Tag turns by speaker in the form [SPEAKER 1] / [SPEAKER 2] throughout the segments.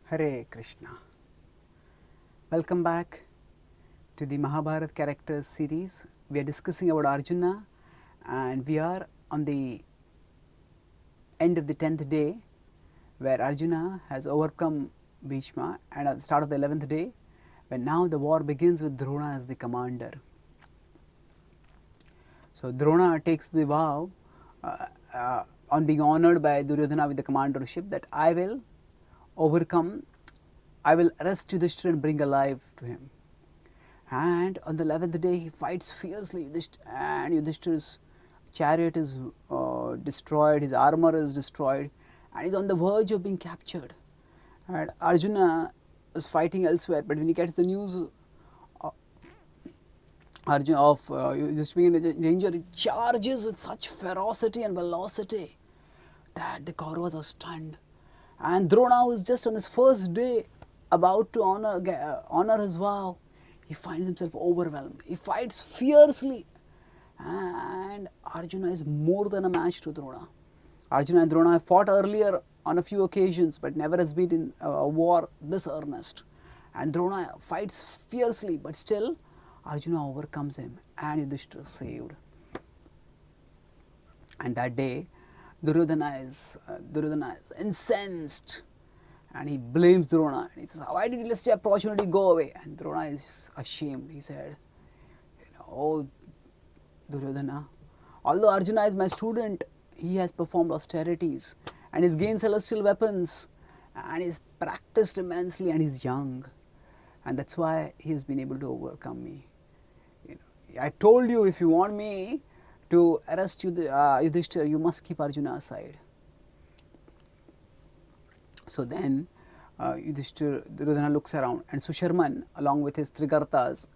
[SPEAKER 1] Hare Krishna. Welcome back to the Mahabharata characters series. We are discussing about Arjuna and we are on the end of the 10th day where Arjuna has overcome Bhishma, and at the start of the 11th day when now the war begins with Drona as the commander. So, Drona takes the vow on being honoured by Duryodhana with the commandership that I will overcome, I will arrest Yudhishthira and bring alive to him. And on the 11th day he fights fiercely and Yudhishthira's chariot is destroyed, his armor is destroyed and he is on the verge of being captured. And Arjuna is fighting elsewhere, but when he gets the news Arjuna of Yudhishthira being in danger, he charges with such ferocity and velocity that the Kauravas are stunned. And Drona, who is just on his first day about to honor his vow, he finds himself overwhelmed. He fights fiercely and Arjuna is more than a match to Drona. Arjuna and Drona have fought earlier on a few occasions, but never has been in a war this earnest. And Drona fights fiercely, but still Arjuna overcomes him and Yudhishthira is saved. And that day Duryodhana is incensed and he blames Drona and he says, why did you let the opportunity go away? And Drona is ashamed. He said, oh Duryodhana, although Arjuna is my student, he has performed austerities and he's gained celestial weapons and he's practiced immensely and he's young, and that's why he has been able to overcome me. I told you, if you want me to arrest Yudhishthira, you must keep Arjuna aside. So then Duryodhana looks around and Susharman along with his Trigartas,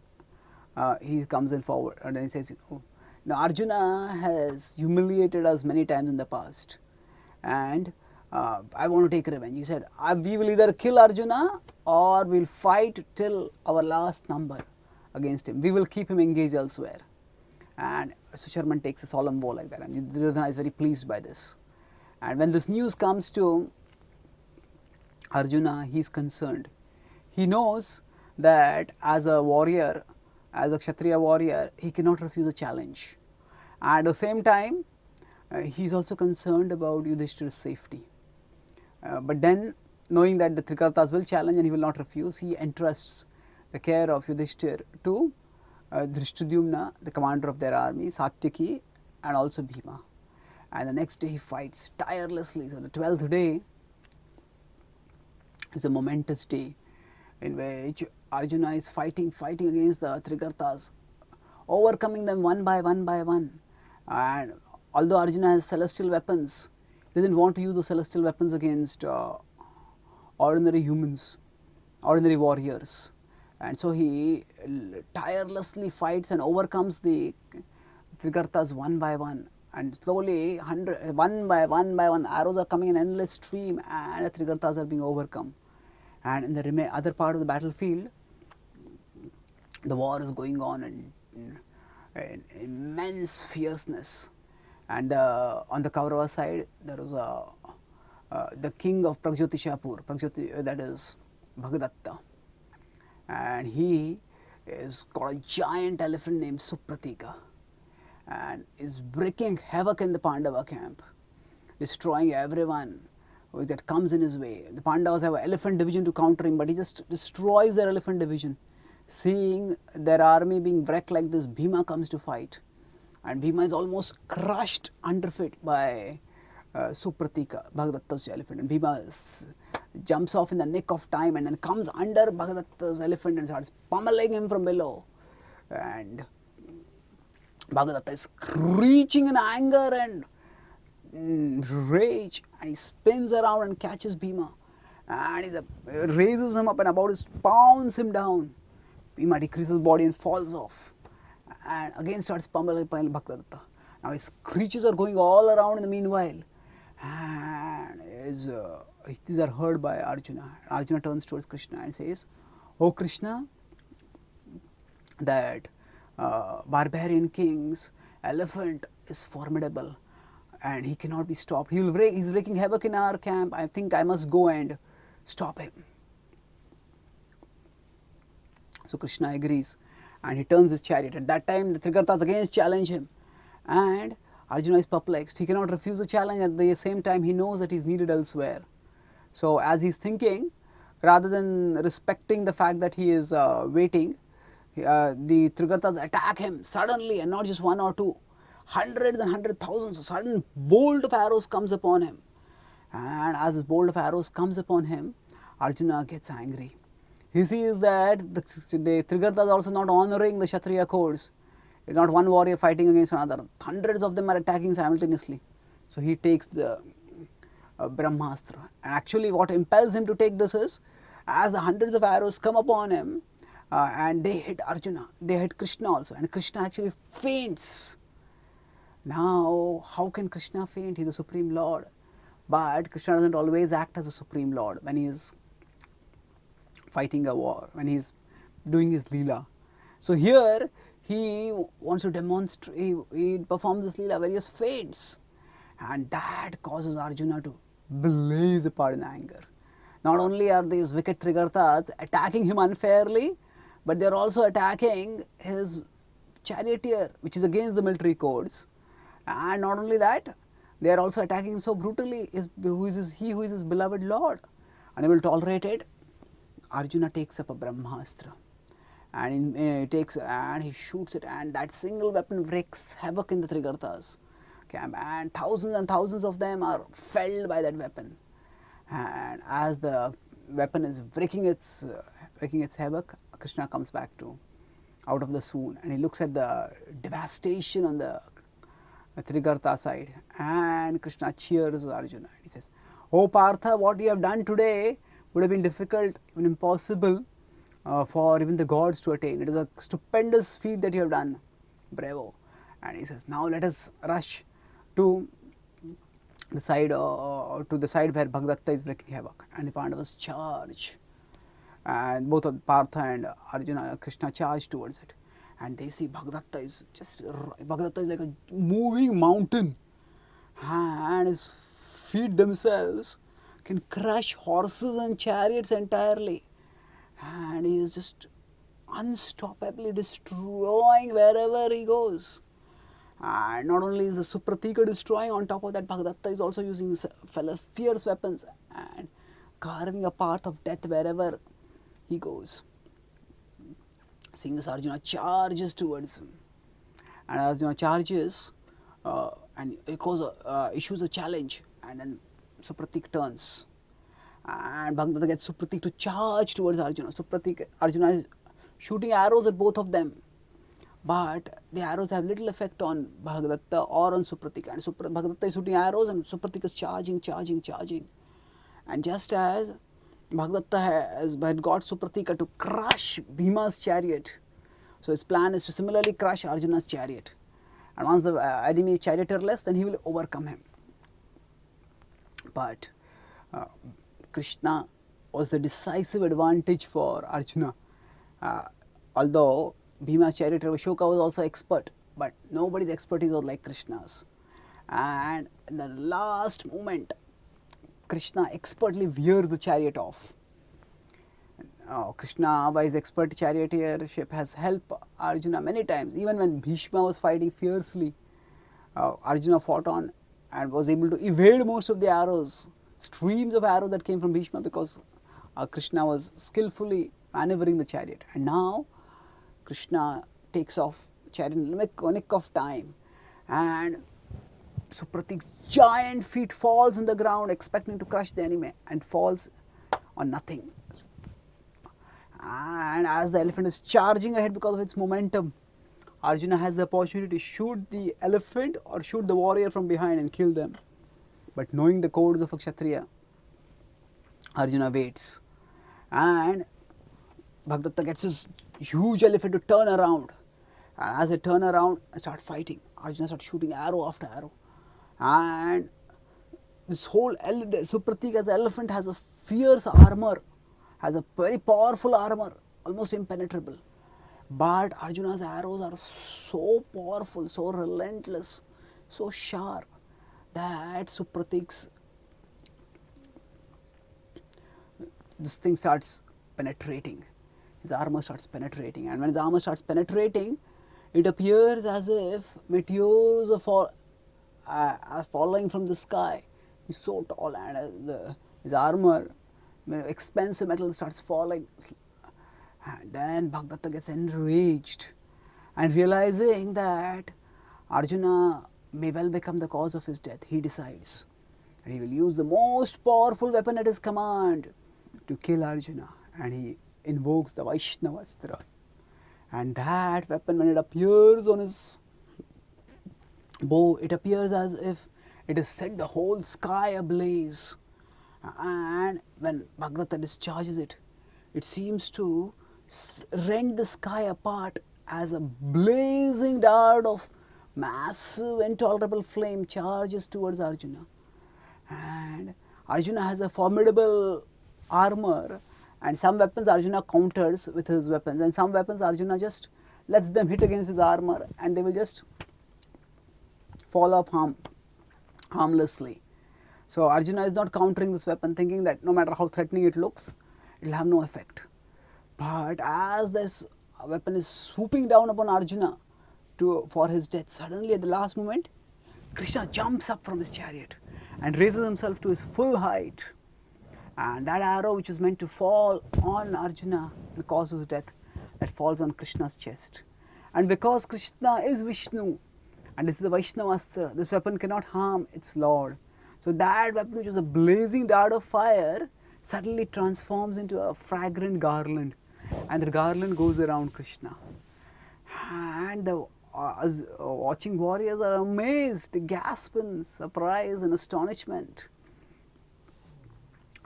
[SPEAKER 1] he comes in forward and then he says, now Arjuna has humiliated us many times in the past and I want to take revenge. He said, we will either kill Arjuna or we will fight till our last number against him. We will keep him engaged elsewhere. And Susharman takes a solemn vow like that, and Duryodhana is very pleased by this. And when this news comes to Arjuna, he is concerned. He knows that as a warrior, as a Kshatriya warrior, he cannot refuse a challenge. And at the same time, he is also concerned about Yudhishthira's safety. But then, knowing that the Trikartas will challenge and he will not refuse, he entrusts the care of Yudhishthira to Drishtadyumna, the commander of their army, Satyaki and also Bhima. And the next day he fights tirelessly. So the 12th day is a momentous day in which Arjuna is fighting against the Trigartas, overcoming them one by one. And although Arjuna has celestial weapons, he doesn't want to use those celestial weapons against ordinary humans, ordinary warriors. And so he tirelessly fights and overcomes the Trigartas one by one, and slowly one by one arrows are coming in endless stream and the Trigartas are being overcome. And in the other part of the battlefield, the war is going on in immense fierceness. And on the Kaurava side, there was the king of Pragjyotishapur, that is Bhagadatta. And he is got a giant elephant named Supratika and is wreaking havoc in the Pandava camp, destroying everyone that comes in his way. The Pandavas have an elephant division to counter him, but he just destroys their elephant division. Seeing their army being wrecked like this, Bhima comes to fight, and Bhima is almost crushed underfoot by Supratika, Bhagadatta's elephant, and Bhima jumps off in the nick of time and then comes under Bhagadatta's elephant and starts pummeling him from below. And Bhagadatta is screeching in anger and rage, and he spins around and catches Bhima and he raises him up and about to pounds him down. Bhima decreases his body and falls off and again starts pummeling Bhagadatta. Now his creatures are going all around in the meanwhile, and these are heard by Arjuna. Arjuna turns towards Krishna and says, "O Krishna, that barbarian king's elephant is formidable and he cannot be stopped. He's wreaking havoc in our camp. I think I must go and stop him." So Krishna agrees and he turns his chariot. At that time the Trigartas again challenge him and Arjuna is perplexed. He cannot refuse the challenge. At the same time he knows that he is needed elsewhere. So as he is thinking, rather than respecting the fact that he is waiting, the Trigartas attack him suddenly, and not just one or two, hundreds and hundred thousands. A sudden bolt of arrows comes upon him, and as this bolt of arrows comes upon him, Arjuna gets angry. He sees that the Trigartas are also not honouring the Kshatriya codes. It's not one warrior fighting against another. Hundreds of them are attacking simultaneously. So he takes the Brahmastra. And actually what impels him to take this is, as the hundreds of arrows come upon him and they hit Arjuna, they hit Krishna also, and Krishna actually faints. Now how can Krishna faint? He is the Supreme Lord. But Krishna doesn't always act as a Supreme Lord when he is fighting a war, when he is doing his Leela. So here he wants to demonstrate, he performs this Leela, various feints, and that causes Arjuna to blaze apart in anger. Not only are these wicked Trigartas attacking him unfairly, but they are also attacking his charioteer, which is against the military codes. And not only that, they are also attacking him so brutally, who is his beloved Lord. Unable to tolerate it, Arjuna takes up a Brahmastra and he shoots it, and that single weapon wreaks havoc in the Trigartas camp, and thousands of them are felled by that weapon. And as the weapon is wreaking its havoc, Krishna comes back out of the swoon, and he looks at the devastation on the Trigarta side, and Krishna cheers Arjuna. He says, "Oh Partha, what you have done today would have been difficult, even impossible for even the gods to attain. It is a stupendous feat that you have done. Bravo." And he says, "Now let us rush to the side where Bhagadatta is wreaking havoc." And the Pandavas charge, and both of Partha and Arjuna, Krishna charge towards it, and they see Bhagadatta is like a moving mountain, and his feet themselves can crush horses and chariots entirely, and he is just unstoppably destroying wherever he goes. And not only is the Supratika destroying, on top of that Bhagadatta is also using fierce weapons and carving a path of death wherever he goes. Seeing this, Arjuna charges towards him, and Arjuna charges and issues a challenge, and then Supratik turns, and Bhagadatta gets Supratik to charge towards Arjuna. Arjuna is shooting arrows at both of them, but the arrows have little effect on Bhagadatta or on Supratika, and Bhagadatta is shooting arrows and Supratika is charging. And just as Bhagadatta had got Supratika to crush Bhima's chariot, so his plan is to similarly crush Arjuna's chariot, and once the enemy is charioteerless, then he will overcome him. But Krishna was the decisive advantage for Arjuna. Although Bhima's charioteer Ashoka was also expert, but nobody's expertise was like Krishna's. And in the last moment, Krishna expertly veers the chariot off. Krishna, by his expert charioteership, has helped Arjuna many times. Even when Bhishma was fighting fiercely, Arjuna fought on and was able to evade most of the arrows, streams of arrows that came from Bhishma, because Krishna was skillfully maneuvering the chariot. And now Krishna takes off the chariot in a nick of time, and Supratik's giant feet falls in the ground, expecting to crush the enemy, and falls on nothing. And as the elephant is charging ahead because of its momentum, Arjuna has the opportunity to shoot the elephant or shoot the warrior from behind and kill them. But knowing the codes of a Kshatriya, Arjuna waits, and Bhagadatta gets his huge elephant to turn around, and as they turn around and start fighting, Arjuna starts shooting arrow after arrow, and this whole Supratika's elephant has a fierce armor, has a very powerful armor, almost impenetrable. But Arjuna's arrows are so powerful, so relentless, so sharp, that this thing starts penetrating. his armor starts penetrating, and when his armor starts penetrating, it appears as if meteors are falling from the sky. He's so tall, and his armor, expensive metal, starts falling. And then Bhagadatta gets enraged, and realizing that Arjuna may well become the cause of his death, he decides that he will use the most powerful weapon at his command to kill Arjuna, and he invokes the Vaishnavastra. And that weapon, when it appears on his bow, it appears as if it has set the whole sky ablaze. And when Bhagadatta discharges it, it seems to rend the sky apart as a blazing dart of massive intolerable flame charges towards Arjuna. And Arjuna has a formidable armor, and some weapons Arjuna counters with his weapons, and some weapons Arjuna just lets them hit against his armor, and they will just fall off harmlessly. So Arjuna is not countering this weapon, thinking that no matter how threatening it looks, it will have no effect. But as this weapon is swooping down upon Arjuna for his death, suddenly at the last moment, Krishna jumps up from his chariot and raises himself to his full height. And that arrow which was meant to fall on Arjuna and cause his death, that falls on Krishna's chest. And because Krishna is Vishnu, and this is the Vaishnavastra, this weapon cannot harm its lord. So that weapon, which was a blazing dart of fire, suddenly transforms into a fragrant garland, and the garland goes around Krishna. And the watching warriors are amazed, they gasp in surprise and astonishment.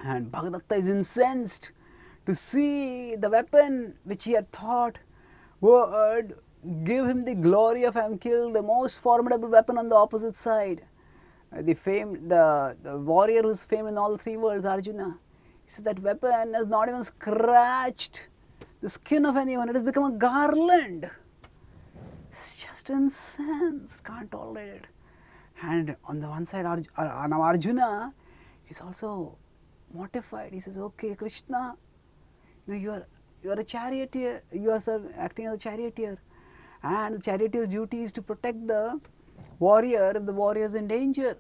[SPEAKER 1] And Bhagadatta is incensed to see the weapon which he had thought would give him the glory of having killed the most formidable weapon on the opposite side. The warrior who is famed in all three worlds, Arjuna. He says that weapon has not even scratched the skin of anyone, it has become a garland. It's just incensed, can't tolerate it. And on the one side, now Arjuna is also mortified. He says, okay, Krishna, you are a charioteer, you are acting as a charioteer, and the charioteer's duty is to protect the warrior if the warrior is in danger.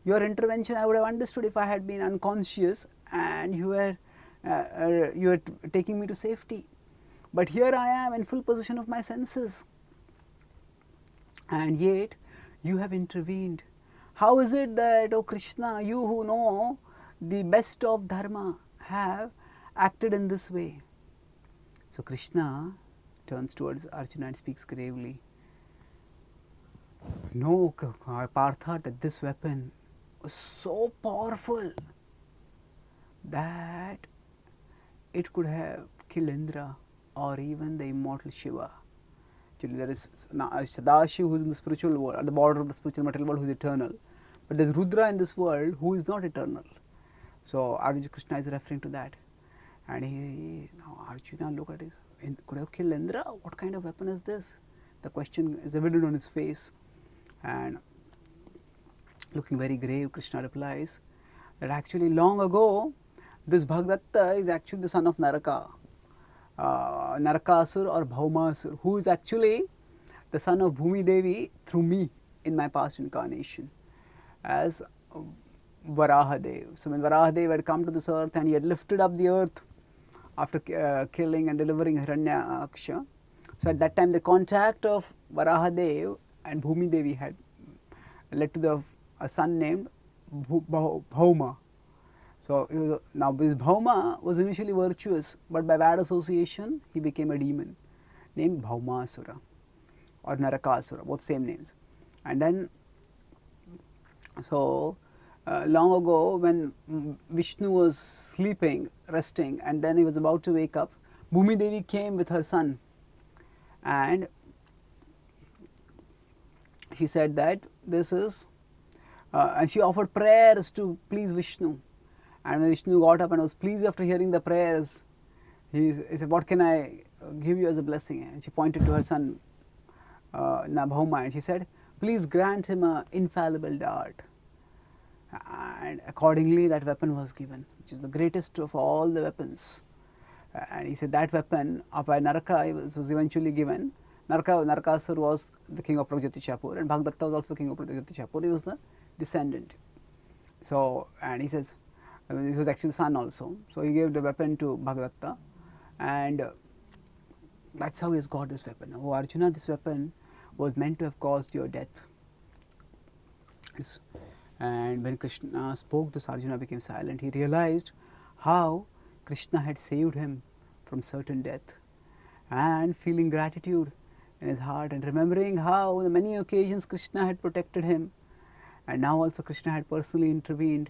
[SPEAKER 1] Your intervention I would have understood if I had been unconscious and you were taking me to safety. But here I am in full possession of my senses, and yet you have intervened. How is it that, O Krishna, you who know the best of dharma have acted in this way? So Krishna turns towards Arjuna and speaks gravely. Know, Partha, that this weapon was so powerful that it could have killed Indra or even the immortal Shiva. Actually, there is Sadashiva who is in the spiritual world, at the border of the spiritual material world, who is eternal. But there is Rudra in this world who is not eternal. So Arjuna Krishna is referring to that. And now Arjuna, look at it, could have killed Indra? What kind of weapon is this? The question is evident on his face. And looking very grave, Krishna replies that actually long ago, this Bhagadatta is actually the son of Naraka. Narakasur or Bhaumasur, who is actually the son of Bhumi Devi through me in my past incarnation as Varahadev. So when Varahadev had come to this earth and he had lifted up the earth after killing and delivering Hiranyaksha, so at that time the contact of Varahadev and Bhumi Devi had led to a son named Bhauma. So now this Bhauma was initially virtuous, but by bad association he became a demon named Bhaumasura or Narakasura, both same names. And then long ago, when Vishnu was sleeping, resting, and then he was about to wake up, Bhumi Devi came with her son, and she said that this is, and she offered prayers to please Vishnu. And when Vishnu got up and was pleased after hearing the prayers, he said, what can I give you as a blessing? And she pointed to her son Bhauma, and she said, please grant him an infallible dart. And accordingly that weapon was given, which is the greatest of all the weapons. And he said that weapon by Naraka was eventually given. Narakasur was the king of Pragjyotishapuram, and Bhagdatta was also the king of Pragjyotishapuram. He was the descendant. So, and he says, he was actually son also. So, he gave the weapon to Bhagdatta, and that is how he has got this weapon. Oh Arjuna, this weapon was meant to have caused your death. And when Krishna spoke this, Arjuna became silent. He realized how Krishna had saved him from certain death, and feeling gratitude in his heart and remembering how on many occasions Krishna had protected him, and now also Krishna had personally intervened,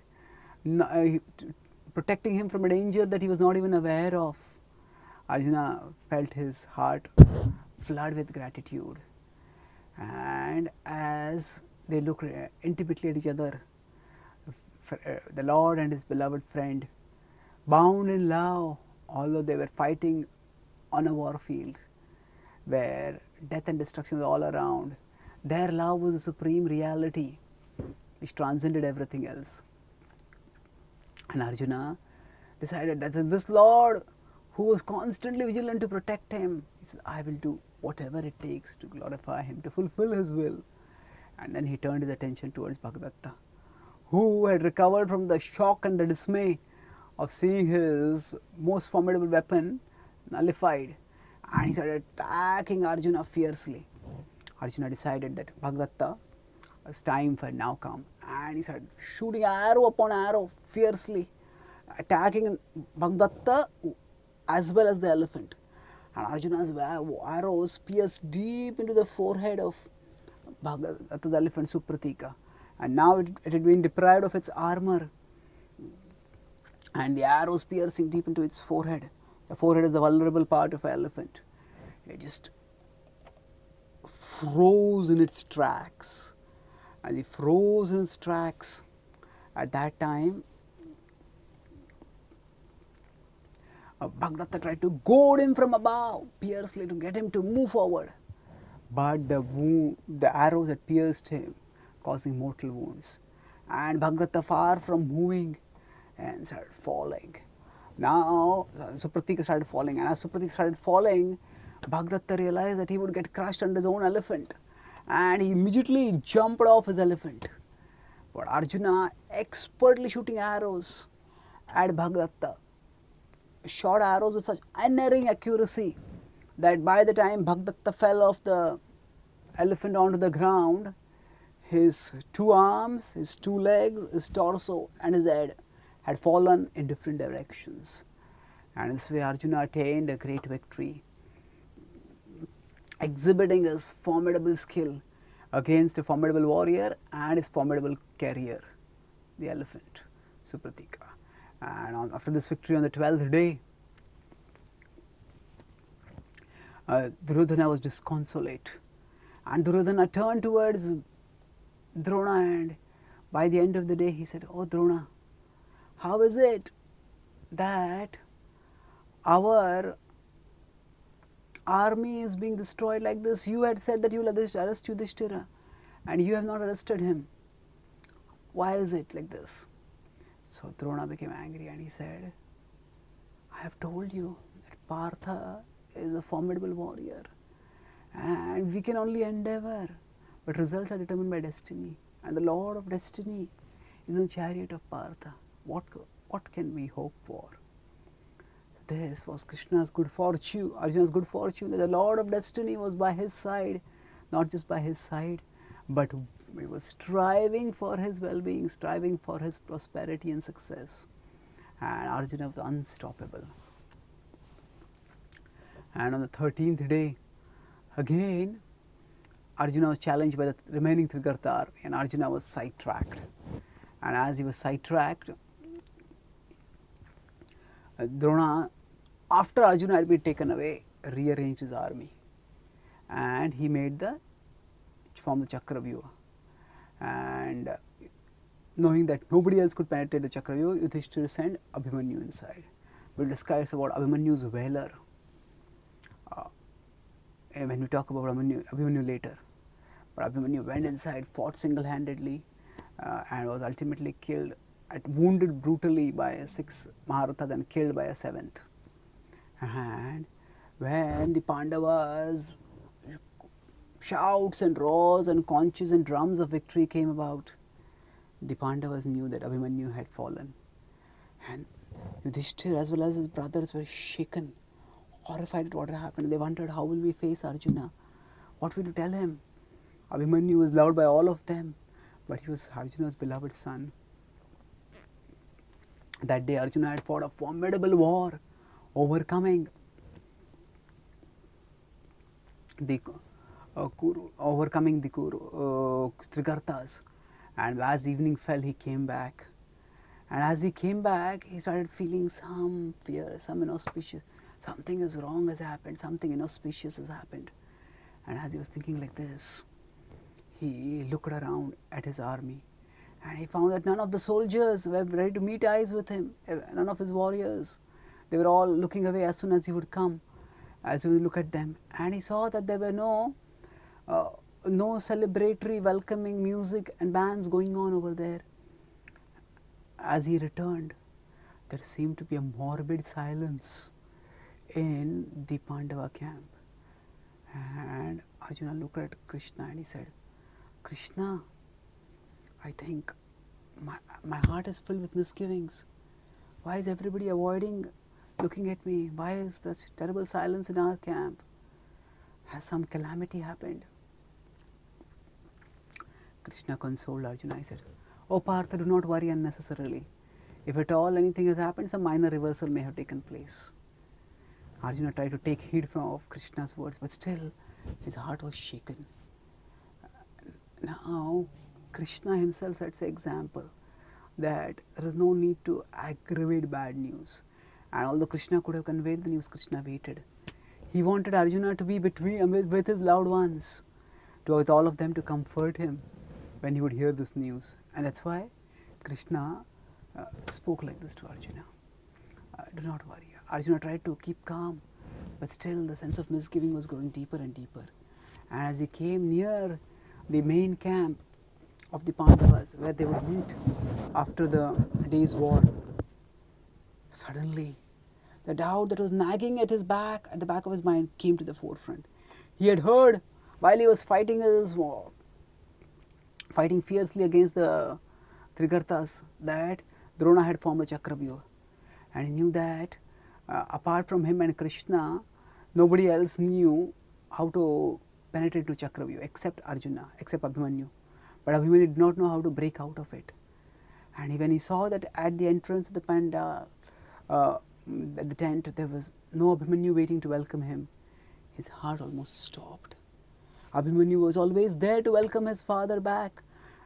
[SPEAKER 1] protecting him from a danger that he was not even aware of. Arjuna felt his heart flood with gratitude, and as they looked intimately at each other, the Lord and his beloved friend, bound in love, although they were fighting on a war field where death and destruction was all around, their love was the supreme reality which transcended everything else. And Arjuna decided that this Lord, who was constantly vigilant to protect him, he said, I will do whatever it takes to glorify him, to fulfill his will. And then he turned his attention towards Bhagdatta, who had recovered from the shock and the dismay of seeing his most formidable weapon nullified, and he started attacking Arjuna fiercely. Arjuna decided that Bhagdatta, his time had now come, and he started shooting arrow upon arrow fiercely, attacking Bhagdatta as well as the elephant. And Arjuna's arrows pierced deep into the forehead of Bhagdatta's elephant Supratika, and now it had been deprived of its armor, and the arrows piercing deep into its forehead. The forehead is the vulnerable part of an elephant. It just froze in its tracks, and it froze in its tracks. At that time, Bhagdatta tried to goad him from above fiercely to get him to move forward, but the arrows had pierced him, causing mortal wounds, and Bhagdatta, far from moving, and started falling. Now Supratika started falling, and as Supratika started falling, Bhagdatta realized that he would get crushed under his own elephant, and he immediately jumped off his elephant. But Arjuna, expertly shooting arrows at Bhagdatta, shot arrows with such unerring accuracy that by the time Bhagdatta fell off the elephant onto the ground, his two arms, his two legs, his torso and his head had fallen in different directions. And this way Arjuna attained a great victory, exhibiting his formidable skill against a formidable warrior and his formidable carrier, the elephant, Supratika. And after this victory on the 12th day, Duryodhana was disconsolate, and Duryodhana turned towards Drona, and by the end of the day he said, "Oh Drona, how is it that our army is being destroyed like this? You had said that you will arrest Yudhishthira, and you have not arrested him. Why is it like this?" So Drona became angry, and he said, "I have told you that Partha is a formidable warrior, and we can only endeavor, but results are determined by destiny, and the Lord of destiny is in the chariot of Partha. What can we hope for?" So this was Krishna's good fortune, Arjuna's good fortune, that the Lord of destiny was by his side, not just by his side, but he was striving for his well-being, striving for his prosperity and success, and Arjuna was unstoppable. And on the 13th day, again Arjuna was challenged by the remaining Trigartar, and Arjuna was sidetracked. And as he was sidetracked, Drona, after Arjuna had been taken away, rearranged his army, and he formed the Chakravyuha. And knowing that nobody else could penetrate the Chakravyuha, Yudhishthira sent Abhimanyu inside. We will discuss about Abhimanyu's valor when we talk about Abhimanyu later. But Abhimanyu went inside, fought single-handedly, and was ultimately killed, wounded brutally by 6 Maharathas and killed by a 7th. And when the Pandavas, shouts and roars and conches and drums of victory came about, the Pandavas knew that Abhimanyu had fallen. And Yudhishthir as well as his brothers were shaken, horrified at what had happened. They wondered, how will we face Arjuna? What will we tell him? Abhimanyu was loved by all of them, but he was Arjuna's beloved son. That day Arjuna had fought a formidable war, overcoming the Trigartas. And as evening fell, he came back. And as he came back, he started feeling some fear, some inauspicious, something is wrong has happened, something inauspicious has happened. And as he was thinking like this, he looked around at his army and he found that none of the soldiers were ready to meet eyes with him, none of his warriors. They were all looking away as soon as he would come, as he would look at them. And he saw that there were no celebratory welcoming music and bands going on over there. As he returned, there seemed to be a morbid silence in the Pandava camp. And Arjuna looked at Krishna and he said, Krishna, I think my heart is filled with misgivings. Why is everybody avoiding looking at me? Why is such terrible silence in our camp? Has some calamity happened? Krishna consoled Arjuna. He said, "O Partha, do not worry unnecessarily. If at all anything has happened, some minor reversal may have taken place." Arjuna tried to take heed of Krishna's words, but still his heart was shaken. Now, Krishna himself sets an example that there is no need to aggravate bad news. And although Krishna could have conveyed the news, Krishna waited. He wanted Arjuna to be with his loved ones, with all of them to comfort him when he would hear this news. And that's why Krishna spoke like this to Arjuna. Do not worry. Arjuna tried to keep calm, but still the sense of misgiving was growing deeper and deeper. And as he came near the main camp of the Pandavas, where they would meet after the day's war, suddenly the doubt that was nagging at the back of his mind came to the forefront. He had heard while he was fighting his war, fighting fiercely against the Trigartas, that Drona had formed a Chakravyuha. And he knew that apart from him and Krishna, nobody else knew how to penetrate to Chakravyuha except Arjuna, except Abhimanyu. But Abhimanyu did not know how to break out of it. And when he saw that at the entrance of the Pandal, at the tent, there was no Abhimanyu waiting to welcome him, his heart almost stopped. Abhimanyu was always there to welcome his father back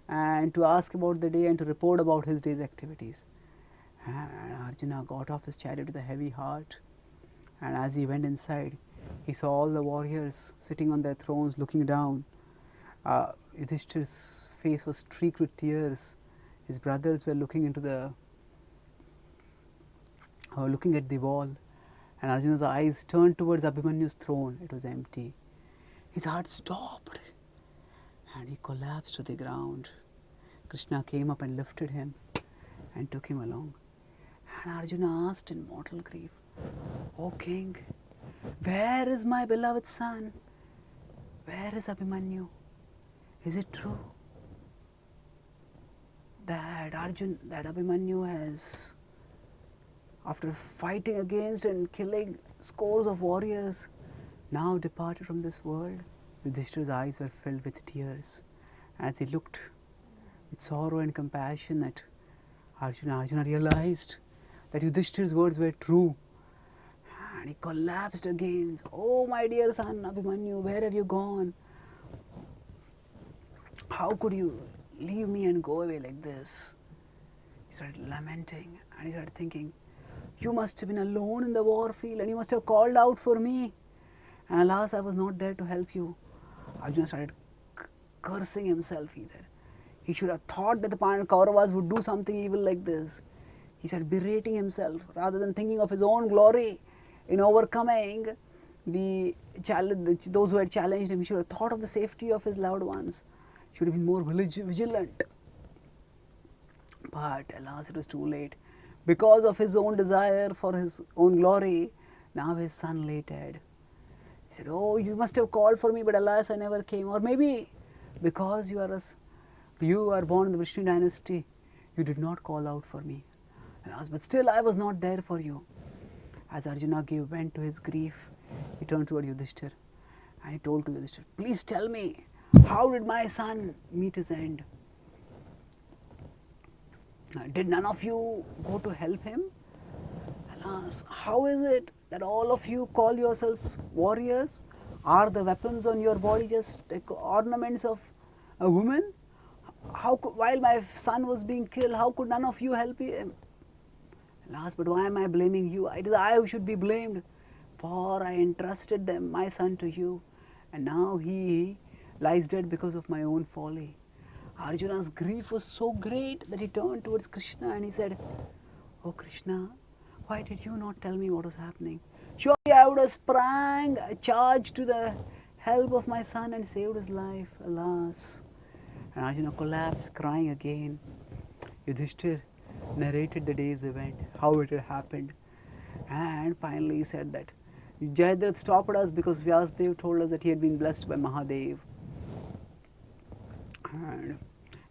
[SPEAKER 1] and to ask about the day and to report about his day's activities. And Arjuna got off his chariot with a heavy heart, and as he went inside, he saw all the warriors sitting on their thrones looking down. Yudhishthir's face was streaked with tears. His brothers were looking into looking at the wall, and Arjuna's eyes turned towards Abhimanyu's throne. It was empty. His heart stopped and he collapsed to the ground. Krishna came up and lifted him and took him along. And Arjuna asked in mortal grief, "O king, where is my beloved son? Where is Abhimanyu? Is it true that Abhimanyu has, after fighting against and killing scores of warriors, now departed from this world?" Yudhishthir's eyes were filled with tears. As he looked with sorrow and compassion at Arjuna realized that Yudhishthir's words were true. And he collapsed again. "Oh, my dear son Abhimanyu, where have you gone? How could you leave me and go away like this?" He started lamenting and he started thinking, "You must have been alone in the war field and you must have called out for me. And alas, I was not there to help you." Arjuna started cursing himself. He said he should have thought that the Kauravas would do something evil like this. He started berating himself rather than thinking of his own glory in overcoming those who had challenged him. He should have thought of the safety of his loved ones. He should have been more vigilant. But alas, it was too late. Because of his own desire for his own glory, Now his son lay dead. He said, "Oh, you must have called for me, but alas, I never came. Or maybe because you are born in the Vishnu dynasty, you did not call out for me. Alas, but still I was not there for you." As Arjuna gave vent to his grief, he turned toward Yudhishthir and he told to Yudhishthir, "Please tell me, how did my son meet his end? Did none of you go to help him? Alas, how is it that all of you call yourselves warriors? Are the weapons on your body just like ornaments of a woman? While my son was being killed, how could none of you help him? Alas, but why am I blaming you? It is I who should be blamed, for I entrusted my son to you, and now he lies dead because of my own folly." Arjuna's grief was so great that he turned towards Krishna and he said, "Oh Krishna, why did you not tell me what was happening? Surely I would have charged to the help of my son and saved his life. Alas." And Arjuna collapsed, crying again. Yudhishthir narrated the day's events, how it had happened, and finally he said that Jayadratha stopped us because Vyasadeva told us that he had been blessed by Mahadev. And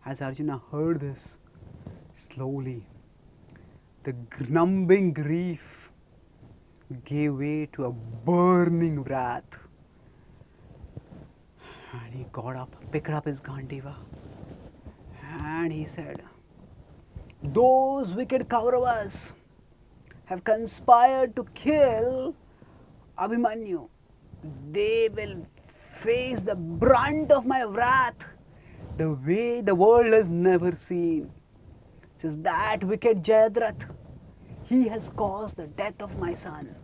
[SPEAKER 1] as Arjuna heard this, slowly the numbing grief gave way to a burning wrath. And he got up, picked up his Gandiva, and he said, "Those wicked Kauravas have conspired to kill Abhimanyu. They will face the brunt of my wrath the way the world has never seen. Says that wicked Jayadratha, he has caused the death of my son."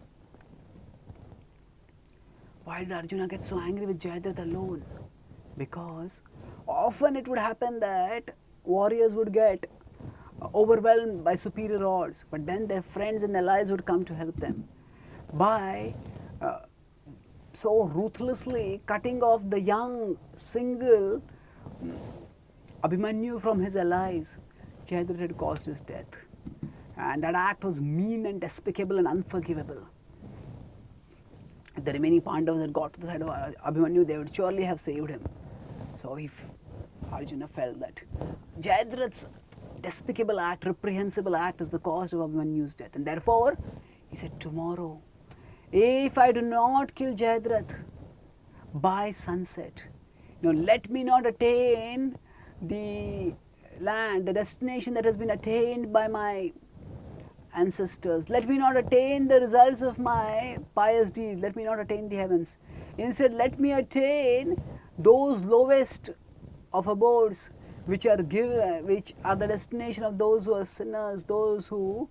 [SPEAKER 1] Why did Arjuna get so angry with Jayadratha alone? Because often it would happen that warriors would get overwhelmed by superior odds, but then their friends and allies would come to help them. By so ruthlessly cutting off the young single Abhimanyu from his allies, Jayadratha had caused his death. And that act was mean and despicable and unforgivable. If the remaining Pandavas had got to the side of Abhimanyu, they would surely have saved him. So if Arjuna felt that Jayadratha's despicable act, reprehensible act is the cause of Abhimanyu's death. And therefore, he said, tomorrow, if I do not kill Jayadratha by sunset, let me not attain the land, the destination that has been attained by my ancestors. Let me not attain the results of my pious deeds. Let me not attain the heavens. Instead, let me attain those lowest of abodes which are the destination of those who are sinners, those who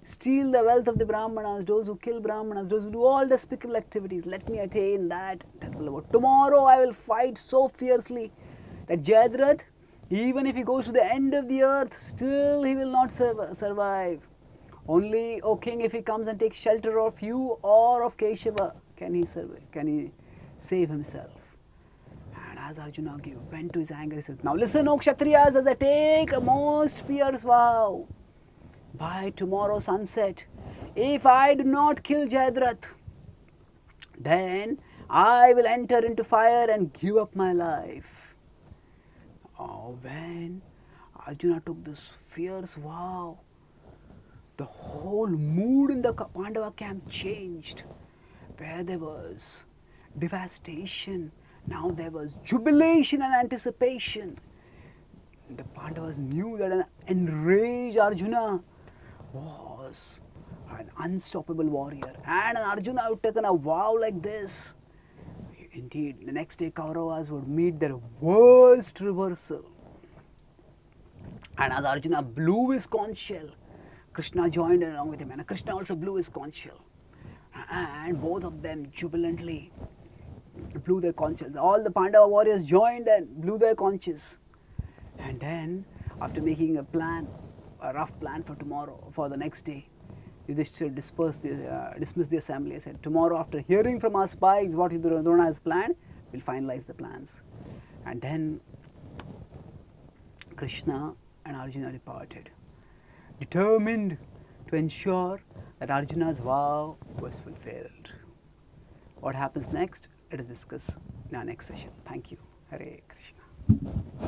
[SPEAKER 1] steal the wealth of the Brahmanas, those who kill Brahmanas, those who do all despicable activities. Let me attain that. Tomorrow I will fight so fiercely that Jayadratha, even if he goes to the end of the earth, still he will not survive. Only, O king, if he comes and takes shelter of you or of Keshava, can he save himself. And as Arjuna went to his anger, he said, "Now listen, O Kshatriyas, as I take a most fierce vow. By tomorrow sunset, if I do not kill Jayadratha, then I will enter into fire and give up my life." Oh, when Arjuna took this fierce vow, the whole mood in the Pandava camp changed. Where there was devastation, now there was jubilation and anticipation. The Pandavas knew that an enraged Arjuna was an unstoppable warrior, and Arjuna had taken a vow like this. Indeed, the next day Kauravas would meet their worst reversal. And as Arjuna blew his conch shell, Krishna joined along with him, and Krishna also blew his conch shell. And both of them jubilantly blew their conch shells. All the Pandava warriors joined and blew their conches. And then, after making a rough plan for tomorrow, for the next day, Yudhishthira dismissed the assembly and said, "Tomorrow, after hearing from our spies what Drona has planned, we'll finalize the plans." And then Krishna and Arjuna departed, determined to ensure that Arjuna's vow was fulfilled. What happens next? Let us discuss in our next session. Thank you. Hare Krishna.